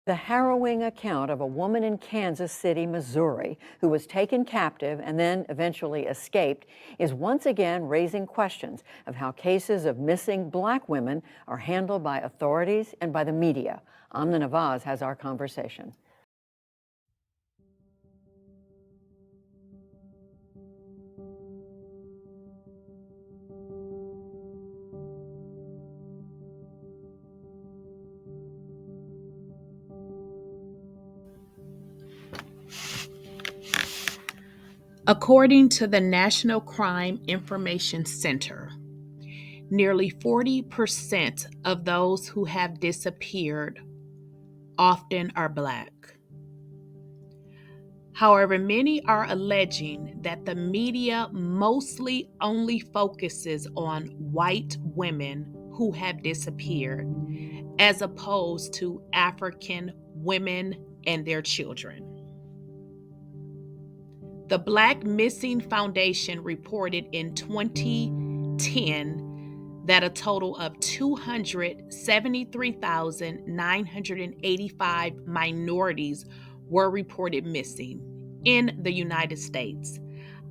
The harrowing account of a woman in Kansas City, Missouri, who was taken captive and then eventually escaped is once again raising questions of how cases of missing Black women are handled by authorities and by the media. Amna Nawaz has our conversation. According to the National Crime Information Center, nearly 40% of those who have disappeared often are Black. However, many are alleging that the media mostly only focuses on white women who have disappeared, as opposed to African women and their children. The Black Missing Foundation reported in 2010 that a total of 273,985 minorities were reported missing in the United States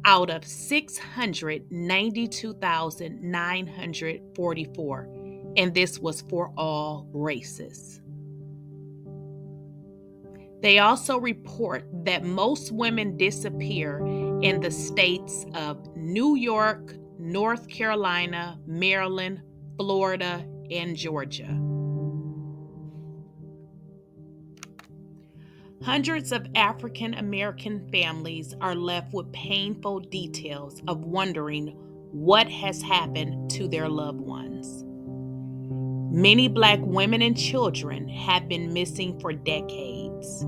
out of 692,944, and this was for all races. They also report that most women disappear in the states of New York, North Carolina, Maryland, Florida, and Georgia. Hundreds of African American families are left with painful details of wondering what has happened to their loved ones. Many Black women and children have been missing for decades.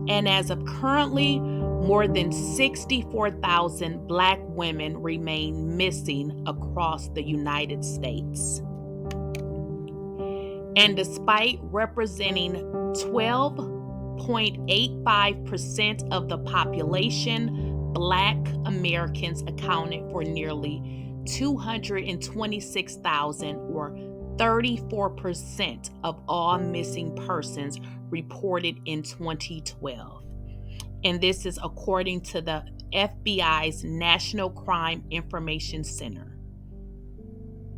And as of currently, more than 64,000 Black women remain missing across the United States. And despite representing 12.85% of the population, Black Americans accounted for nearly 226,000 or 34% of all missing persons reported in 2012. And this is according to the FBI's National Crime Information Center.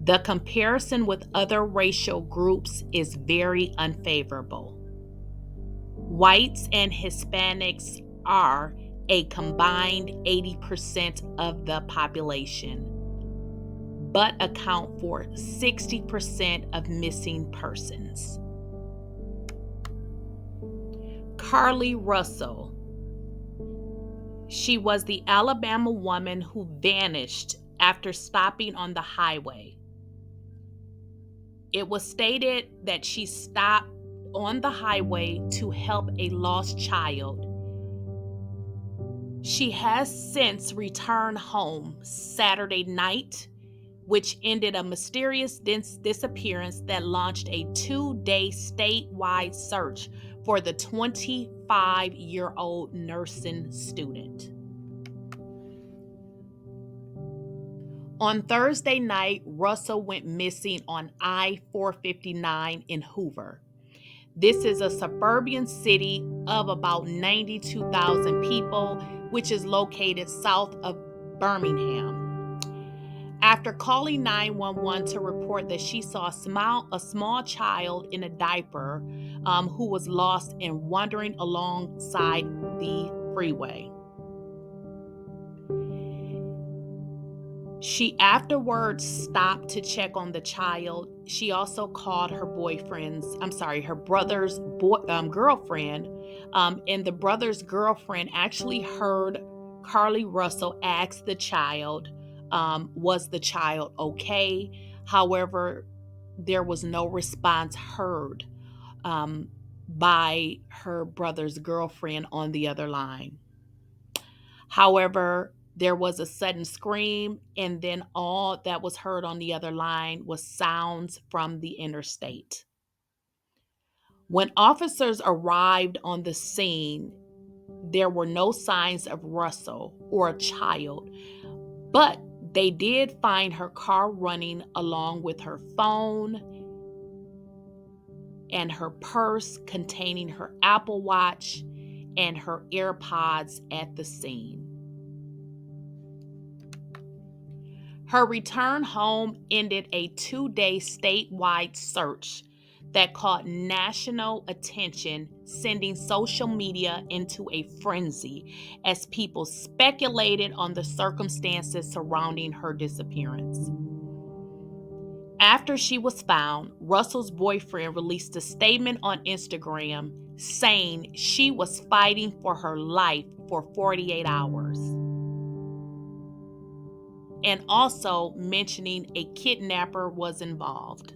The comparison with other racial groups is very unfavorable. Whites and Hispanics are a combined 80% of the population, but account for 60% of missing persons. Carlee Russell. She was the Alabama woman who vanished after stopping on the highway. It was stated that she stopped on the highway to help a lost child. She has since returned home Saturday night, which ended a mysterious disappearance that launched a 2-day statewide search for the 25-year-old nursing student. On Thursday night, Russell went missing on I-459 in Hoover. This is a suburban city of about 92,000 people, which is located south of Birmingham. After calling 911 to report that she saw a small child in a diaper who was lost and wandering alongside the freeway. She afterwards stopped to check on the child. She also called her brother's girlfriend, and the brother's girlfriend actually heard Carlee Russell ask the child, was the child okay? However, there was no response heard by her brother's girlfriend on the other line. However, there was a sudden scream, and then all that was heard on the other line was sounds from the interstate. When officers arrived on the scene, there were no signs of Russell or a child, but they did find her car running along with her phone and her purse containing her Apple Watch and her AirPods at the scene. Her return home ended a 2-day statewide search that caught national attention, sending social media into a frenzy as people speculated on the circumstances surrounding her disappearance. After she was found, Russell's boyfriend released a statement on Instagram saying she was fighting for her life for 48 hours. And also mentioning a kidnapper was involved.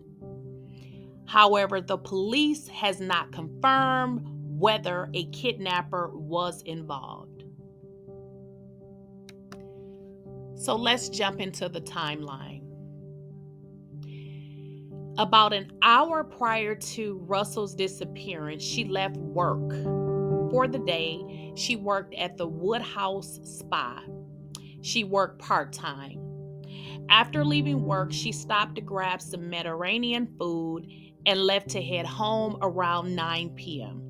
However, the police has not confirmed whether a kidnapper was involved. So let's jump into the timeline. About an hour prior to Russell's disappearance, she left work. For the day, she worked at the Woodhouse Spa. She worked part-time. After leaving work, she stopped to grab some Mediterranean food and left to head home around 9 p.m.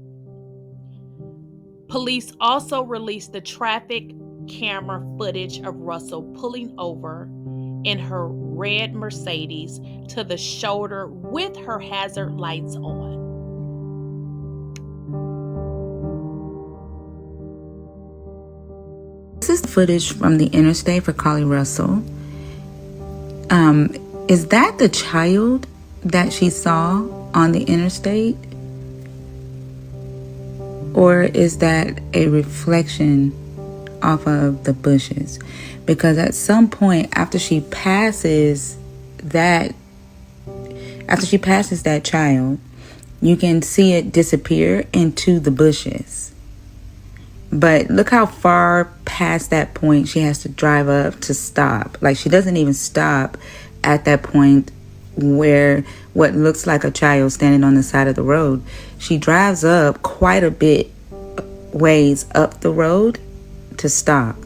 Police also released the traffic camera footage of Russell pulling over in her red Mercedes to the shoulder with her hazard lights on. This is footage from the interstate for Carlee Russell. Is that the child that she saw on the interstate? Or is that a reflection off of the bushes? Because at some point after she passes that child, you can see it disappear into the bushes. But look how far past that point she has to drive up to stop. Like, she doesn't even stop at that point where what looks like a child standing on the side of the road. She drives up quite a bit ways up the road to stop.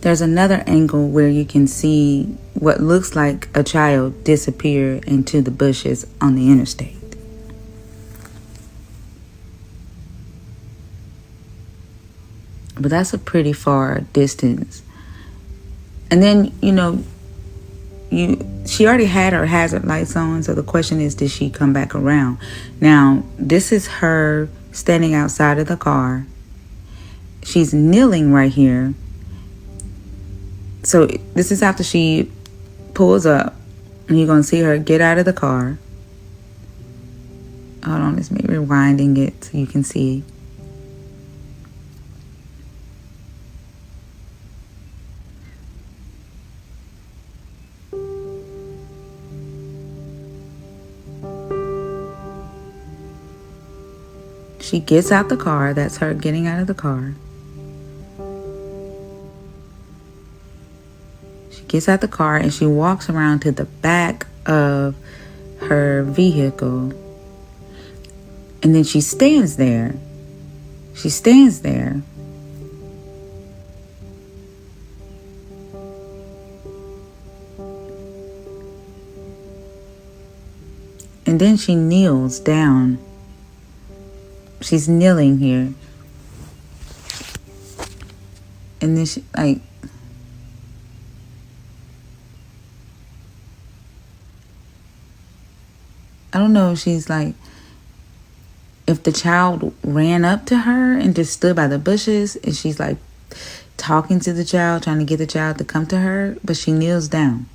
There's another angle where you can see what looks like a child disappear into the bushes on the interstate. But that's a pretty far distance. And then, she already had her hazard lights on, so the question is, did she come back around? Now, this is her standing outside of the car. She's kneeling right here. So this is after she pulls up, and you're going to see her get out of the car. Hold on, let's make rewinding it so you can see. She gets out the car. That's her getting out of the car. She gets out the car and she walks around to the back of her vehicle. And then she stands there. She stands there. And then she kneels down. She's kneeling here. And then she, I don't know if she's if the child ran up to her and just stood by the bushes and she's talking to the child, trying to get the child to come to her, but she kneels down.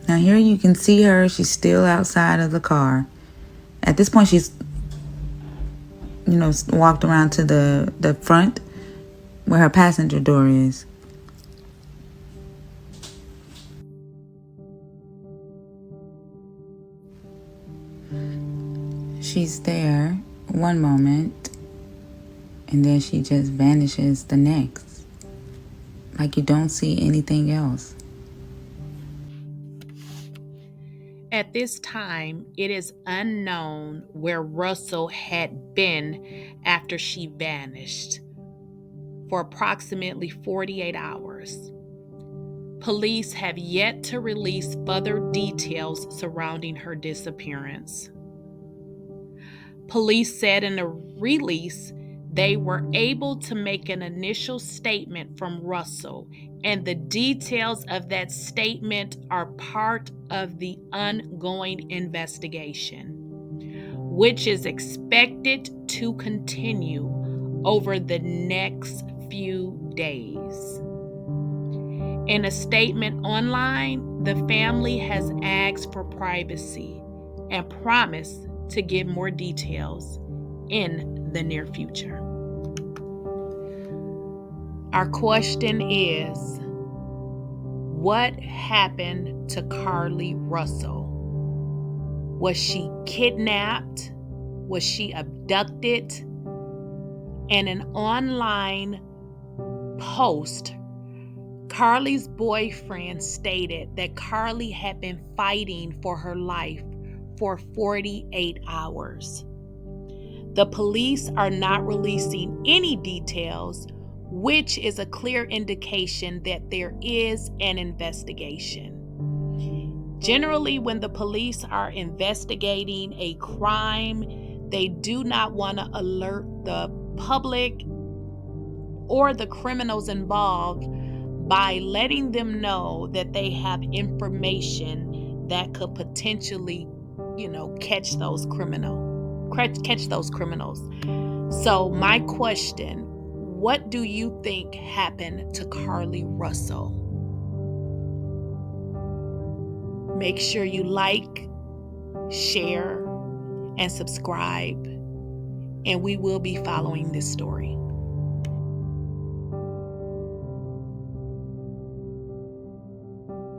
Now here you can see her. She's still outside of the car. At this point, she's, walked around to the front where her passenger door is. She's there one moment, and then she just vanishes the next. Like you don't see anything else. At this time, it is unknown where Russell had been after she vanished for approximately 48 hours. Police have yet to release further details surrounding her disappearance. Police said in a release they were able to make an initial statement from Russell, and the details of that statement are part of the ongoing investigation, which is expected to continue over the next few days. In a statement online, the family has asked for privacy and promised to give more details in the near future. Our question is, what happened to Carlee Russell? Was she kidnapped? Was she abducted? In an online post, Carlee's boyfriend stated that Carlee had been fighting for her life for 48 hours. The police are not releasing any details, which is a clear indication that there is an investigation. Generally, when the police are investigating a crime, they do not want to alert the public or the criminals involved by letting them know that they have information that could potentially, catch those criminals. So my question, what do you think happened to Carlee Russell? Make sure you like, share, and subscribe, and we will be following this story.